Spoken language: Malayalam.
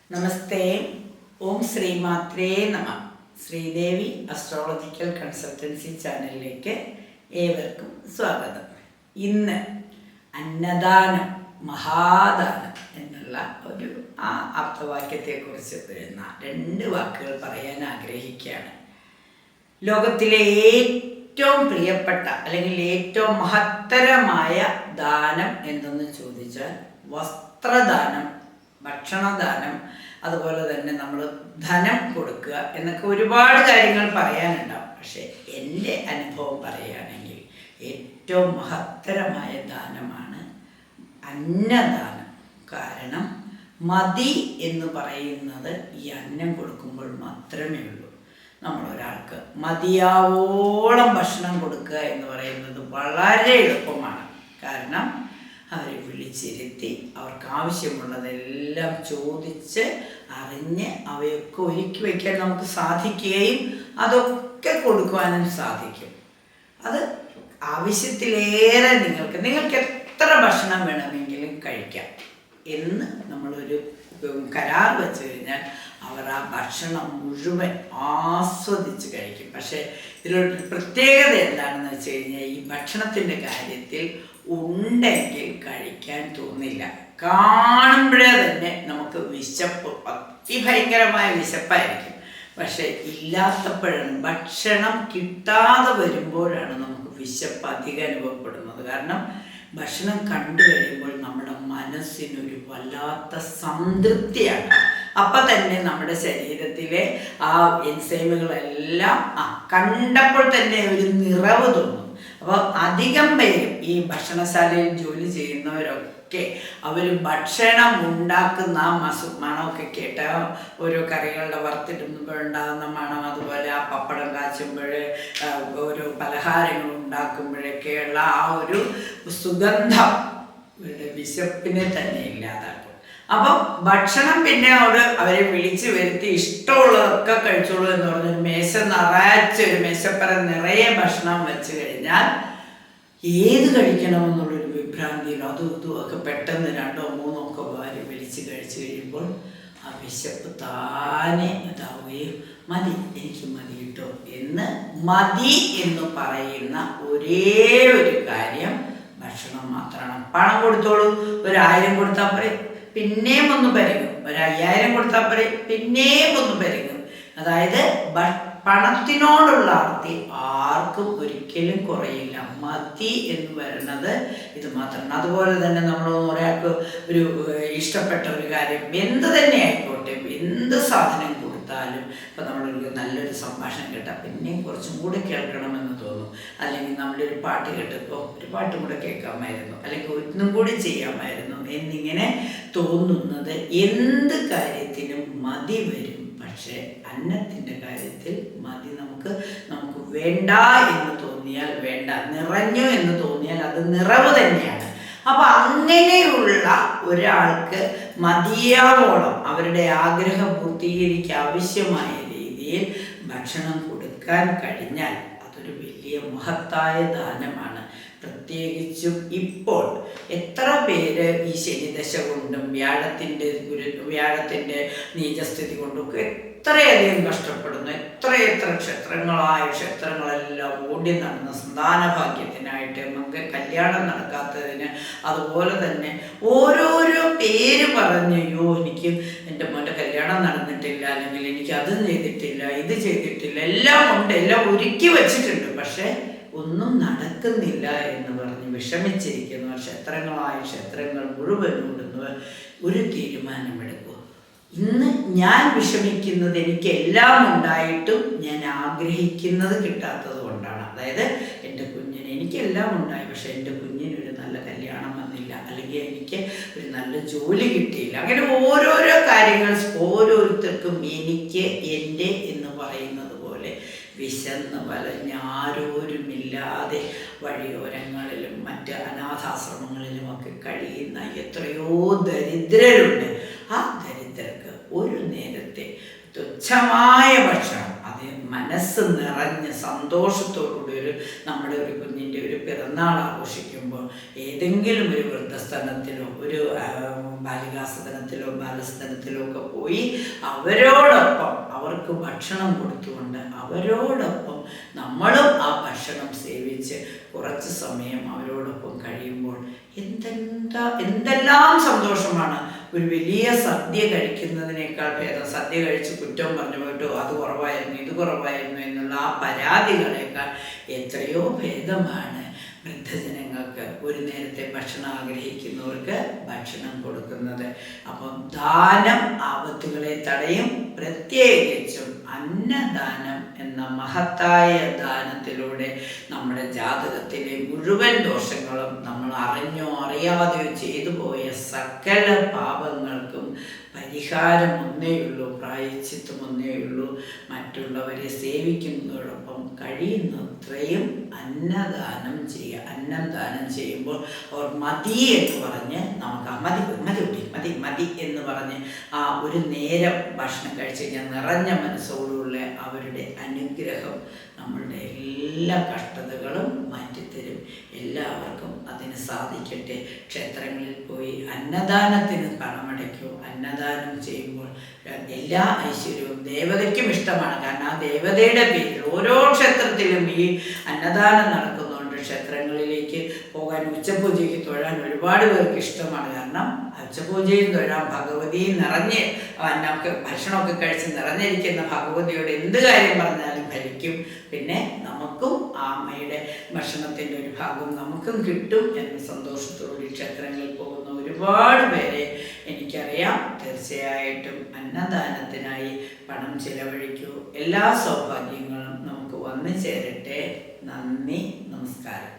നമസ്തേ. ഓം ശ്രീമാത്രേ നമ. ശ്രീദേവി അസ്ട്രോളജിക്കൽ കൺസൾട്ടൻസി ചാനലിലേക്ക് ഏവർക്കും സ്വാഗതം. ഇന്ന് അന്നദാനം മഹാദാനം എന്നുള്ള ഒരു ആപ്തവാക്യത്തെക്കുറിച്ച് വരുന്ന 2 വാക്കുകൾ പറയാൻ ആഗ്രഹിക്കുകയാണ്. ലോകത്തിലെ ഏറ്റവും പ്രിയപ്പെട്ട അല്ലെങ്കിൽ ഏറ്റവും മഹത്തരമായ ദാനം എന്തെന്ന് ചോദിച്ചാൽ വസ്ത്രദാനം, ഭക്ഷണദാനം, അതുപോലെ തന്നെ നമ്മൾ ധനം കൊടുക്കുക എന്നൊക്കെ ഒരുപാട് കാര്യങ്ങൾ പറയാനുണ്ടാവും. പക്ഷെ എൻ്റെ അനുഭവം പറയുകയാണെങ്കിൽ ഏറ്റവും മഹത്തരമായ ദാനമാണ് അന്നദാനം. കാരണം മതി എന്ന് പറയുന്നത് ഈ അന്നം കൊടുക്കുമ്പോൾ മാത്രമേ ഉള്ളൂ. നമ്മളൊരാൾക്ക് മതിയാവോളം ഭക്ഷണം കൊടുക്കുക എന്ന് പറയുന്നത് വളരെ എളുപ്പമാണ്. കാരണം അവരെ വിളിച്ചിരുത്തി അവർക്ക് ആവശ്യമുള്ളതെല്ലാം ചോദിച്ച് അറിഞ്ഞ് അവയൊക്കെ ഒരുക്കി വയ്ക്കാൻ നമുക്ക് സാധിക്കുകയും അതൊക്കെ കൊടുക്കുവാനും സാധിക്കും. അത് ആവശ്യത്തിലേറെ നിങ്ങൾക്ക് എത്ര ഭക്ഷണം വേണമെങ്കിലും കഴിക്കാം എന്ന് നമ്മളൊരു കരാർ വെച്ച് കഴിഞ്ഞാൽ അവർ ആ ഭക്ഷണം മുഴുവൻ ആസ്വദിച്ച് കഴിക്കും. പക്ഷേ ഇതിലൊരു പ്രത്യേകത എന്താണെന്ന് വെച്ച് കഴിഞ്ഞാൽ ഈ ഭക്ഷണത്തിൻ്റെ കാര്യത്തിൽ ഉണ്ടെങ്കിൽ കഴിക്കാൻ തോന്നില്ല. കാണുമ്പോഴേ തന്നെ നമുക്ക് വിശപ്പ്, അതിഭയങ്കരമായ വിശപ്പായിരിക്കും. പക്ഷെ ഇല്ലാത്തപ്പോഴാണ്, ഭക്ഷണം കിട്ടാതെ വരുമ്പോഴാണ് നമുക്ക് വിശപ്പ് അധികം അനുഭവപ്പെടുന്നത്. കാരണം ഭക്ഷണം കണ്ടു കഴിയുമ്പോൾ നമ്മുടെ മനസ്സിനൊരു വല്ലാത്ത സംതൃപ്തിയാണ്. അപ്പം തന്നെ നമ്മുടെ ശരീരത്തിലെ ആ എൻസൈമുകളെല്ലാം കണ്ടപ്പോൾ തന്നെ ഒരു നിറവ് തോന്നും. അപ്പോൾ അധികം പേരും ഈ ഭക്ഷണശാലയിൽ ജോലി ചെയ്യുന്നവരൊക്കെ അവർ ഭക്ഷണം ഉണ്ടാക്കുന്ന ആ മണമൊക്കെ കേട്ട്, ഓരോ കറികളുടെ വറുത്തിടുമ്പോഴുണ്ടാകുന്ന മണം, അതുപോലെ ആ പപ്പടം കാച്ചുമ്പോൾ, ഓരോ പലഹാരങ്ങൾ ഉണ്ടാക്കുമ്പോഴൊക്കെയുള്ള ആ ഒരു സുഗന്ധം വിശപ്പിനെ തന്നെ ഇല്ലാതാക്കും. അപ്പം ഭക്ഷണം പിന്നെ അവരെ വിളിച്ച് വരുത്തി ഇഷ്ടമുള്ളതൊക്കെ കഴിച്ചോളൂ എന്ന് പറഞ്ഞൊരു ഒരു മേശപ്പറ നിറയെ ഭക്ഷണം വെച്ച് കഴിഞ്ഞാൽ ഏത് കഴിക്കണമെന്നുള്ളൊരു വിഭ്രാന്തിയിൽ അതും ഇതും ഒക്കെ പെട്ടെന്ന് 2 3 ഒക്കെ വാരി വിളിച്ച് കഴിച്ചു കഴിയുമ്പോൾ ആ വിശപ്പ് താനെ ഇതാവുകയും മതി, എനിക്ക് മതി കിട്ടോ എന്ന് മതി എന്ന് പറയുന്ന ഒരേ ഒരു കാര്യം ഭക്ഷണം മാത്രമാണ്. പണം കൊടുത്തോളൂ, 1000 കൊടുത്താൽ പറയും പിന്നെയും ഒന്ന് പരുങ്ങും, 5000 കൊടുത്താൽ പറയും പിന്നെയും ഒന്ന് പരുങ്ങും. അതായത് പണത്തിനോടുള്ള ആർത്തി ആർക്കും ഒരിക്കലും കുറയില്ല. മതി എന്ന് പറയുന്നത് ഇത് മാത്രമാണ്. അതുപോലെ തന്നെ നമ്മൾ ഒരാൾക്ക് ഒരു ഇഷ്ടപ്പെട്ട ഒരു കാര്യം എന്ത് തന്നെ ആയിക്കോട്ടെ, എന്ത് സാധനം കൊടുത്താലും, ഇപ്പം നമ്മളൊരു നല്ലൊരു സംഭാഷണം കേട്ടാൽ പിന്നെയും കുറച്ചും കൂടെ കേൾക്കണമെന്ന് തോന്നും. അല്ലെങ്കിൽ നമ്മളൊരു പാട്ട് കേട്ടപ്പോൾ ഒരു പാട്ടും കൂടെ കേൾക്കാമായിരുന്നു, അല്ലെങ്കിൽ ഒന്നും കൂടി ചെയ്യാമായിരുന്നു എന്നിങ്ങനെ തോന്നുന്നത് എന്ത് കാര്യത്തിനും മതി വരും. പക്ഷേ അന്നത്തിൻ്റെ കാര്യത്തിൽ മതി നമുക്ക് വേണ്ട എന്ന് തോന്നിയാൽ വേണ്ട, നിറഞ്ഞു എന്ന് തോന്നിയാൽ അത് നിറവ് തന്നെയാണ്. അപ്പം അങ്ങനെയുള്ള ഒരാൾക്ക് മതിയാവോളം അവരുടെ ആഗ്രഹം പൂർത്തീകരിക്കാൻ ആവശ്യമായ രീതിയിൽ ഭക്ഷണം കൊടുക്കാൻ കഴിഞ്ഞാൽ അതൊരു വലിയ മഹത്തായ ദാനമാണ്. പ്രത്യേകിച്ചും ഇപ്പോൾ എത്ര പേര് ഈ ശനിദശ കൊണ്ടും വ്യാഴത്തിൻ്റെ നീചസ്ഥിതി കൊണ്ടൊക്കെ എത്രയധികം കഷ്ടപ്പെടുന്നു. എത്ര ക്ഷേത്രങ്ങളെല്ലാം ഓടി നടന്ന് സന്താനഭാഗ്യത്തിനായിട്ട്, കല്യാണം നടക്കാത്തതിന്, അതുപോലെ തന്നെ ഓരോരോ പേര് പറഞ്ഞ്, അയ്യോ എനിക്ക് എൻ്റെ മോൻ്റെ കല്യാണം നടന്നിട്ടില്ല, അല്ലെങ്കിൽ എനിക്ക് അത് ചെയ്തിട്ടില്ല, ഇത് ചെയ്തിട്ടില്ല, എല്ലാം ഉണ്ട്, എല്ലാം ഒരുക്കി വച്ചിട്ടുണ്ട്, പക്ഷേ ഒന്നും നടക്കുന്നില്ല എന്ന് പറഞ്ഞ് വിഷമിച്ചിരിക്കുന്നവർ, ക്ഷേത്രങ്ങൾ മുഴുവൻ ഓടുന്നവർ ഒരു തീരുമാനമെടുക്കുക. ഇന്ന് ഞാൻ വിഷമിക്കുന്നത് എനിക്കെല്ലാം ഉണ്ടായിട്ടും ഞാൻ ആഗ്രഹിക്കുന്നത് കിട്ടാത്തത് കൊണ്ടാണ്. അതായത് എൻ്റെ കുഞ്ഞിന്, എനിക്കെല്ലാം ഉണ്ടായി പക്ഷെ എൻ്റെ കുഞ്ഞിനൊരു നല്ല കല്യാണം വന്നില്ല, അല്ലെങ്കിൽ എനിക്ക് ഒരു നല്ല ജോലി കിട്ടിയില്ല. അങ്ങനെ ഓരോരോ കാര്യങ്ങൾ ഓരോരുത്തർക്കും എനിക്ക്, എൻ്റെ എന്ന് പറയുന്നത് പോലെ വിശന്ന് വലഞ്ഞ് ആരോരുമില്ലാതെ വഴിയോരങ്ങളിലും മറ്റ് അനാഥാശ്രമങ്ങളിലുമൊക്കെ കഴിയുന്ന എത്രയോ ദരിദ്രരുണ്ട്. ആ ദരിദ്രർക്ക് ഒരു നേരത്തെ തുച്ഛമായ ഭക്ഷണം, അത് മനസ്സ് നിറഞ്ഞ് സന്തോഷത്തോടുകൂടി നമ്മുടെ ഒരു കുഞ്ഞിൻ്റെ ഒരു പിറന്നാൾ ആഘോഷിക്കുമ്പോൾ ഏതെങ്കിലും ഒരു വൃദ്ധസ്ഥലത്തിലോ ഒരു ബാലികാസദനത്തിലോ ബാലസദനത്തിലോ ഒക്കെ പോയി അവരോടൊപ്പം അവർക്ക് ഭക്ഷണം കൊടുത്തുകൊണ്ട് അവരോടൊപ്പം നമ്മളും ആ ഭക്ഷണം സേവിച്ച് കുറച്ച് സമയം അവരോടൊപ്പം കഴിയുമ്പോൾ എന്തെല്ലാം സന്തോഷമാണ്. ഒരു വലിയ സദ്യ കഴിക്കുന്നതിനേക്കാൾ ഭേദം സദ്യ കഴിച്ച് കുറ്റം പറഞ്ഞു പോയിട്ട് അത് കുറവായിരുന്നു ഇത് കുറവായിരുന്നു എന്നുള്ള ആ പരാതികളേക്കാൾ എത്രയോ ഭേദമാണ് വൃദ്ധജനങ്ങൾക്ക് ഒരു നേരത്തെ ഭക്ഷണം ആഗ്രഹിക്കുന്നവർക്ക് ഭക്ഷണം കൊടുക്കുന്നത്. അപ്പം ദാനം ആപത്തുകളെ തടയും. പ്രത്യേകിച്ചും അന്നദാനം എന്ന മഹത്തായ ദാനത്തിലൂടെ നമ്മുടെ ജാതകത്തിലെ മുഴുവൻ ദോഷങ്ങളും നമ്മൾ അറിഞ്ഞോ അറിയാതെയോ ചെയ്തു പോയ സകല പാപങ്ങൾക്കും പരിഹാരം ഒന്നേയുള്ളൂ, പ്രായശ്ചിത്തം ഒന്നേയുള്ളൂ. മറ്റുള്ളവരെ സേവിക്കുന്നതോടൊപ്പം കഴിയുന്നത്രയും അന്നദാനം ചെയ്യുക. അന്നം ദാനം ചെയ്യുമ്പോൾ അവർ മതി എന്ന് പറഞ്ഞ് നമുക്ക് മതി എന്ന് പറഞ്ഞ് ആ ഒരു നേരം ഭക്ഷണം കഴിച്ച് കഴിഞ്ഞാൽ നിറഞ്ഞ മനസ്സോടുള്ള അവരുടെ അനുഗ്രഹം നമ്മളുടെ എല്ലാ കഷ്ടതകളും മാറ്റിത്തരും. എല്ലാവർക്കും അതിന് സാധിക്കട്ടെ. ക്ഷേത്രങ്ങളിൽ പോയി അന്നദാനത്തിന് പണമടയ്ക്കൂ. അന്നദാനം ചെയ്യുമ്പോൾ എല്ലാ ഐശ്വര്യവും ദേവതയ്ക്കും ഇഷ്ടമാണ്. കാരണം ആ ദേവതയുടെ പേരിൽ ഓരോ ക്ഷേത്രത്തിലും ഈ അന്നദാനം നടക്കുന്നുണ്ട്. ക്ഷേത്രങ്ങളിലേക്ക് പോകാൻ ഉച്ചപൂജയ്ക്ക് തൊഴാൻ ഒരുപാട് പേർക്ക് ഇഷ്ടമാണ്. കാരണം ഉച്ചപൂജയും തൊഴാൻ ഭഗവതിയും നിറഞ്ഞ് ഭക്ഷണമൊക്കെ കഴിച്ച് നിറഞ്ഞിരിക്കുന്ന ഭഗവതിയോട് എന്ത് കാര്യം പറഞ്ഞാലും ഫലിക്കും. പിന്നെ നമുക്കും ആ അമ്മയുടെ ഭക്ഷണത്തിൻ്റെ ഒരു ഭാഗം നമുക്കും കിട്ടും എന്ന സന്തോഷത്തോടുകൂടി ക്ഷേത്രങ്ങളിൽ പോകുന്ന ഒരുപാട് പേരെ എനിക്കറിയാം. തീർച്ചയായിട്ടും അന്നദാനത്തിനായി പണം ചിലവഴിക്കൂ. എല്ലാ സൗഭാഗ്യങ്ങളും നമുക്ക് വന്നു ചേരട്ടെ. നന്ദി, നമസ്കാരം.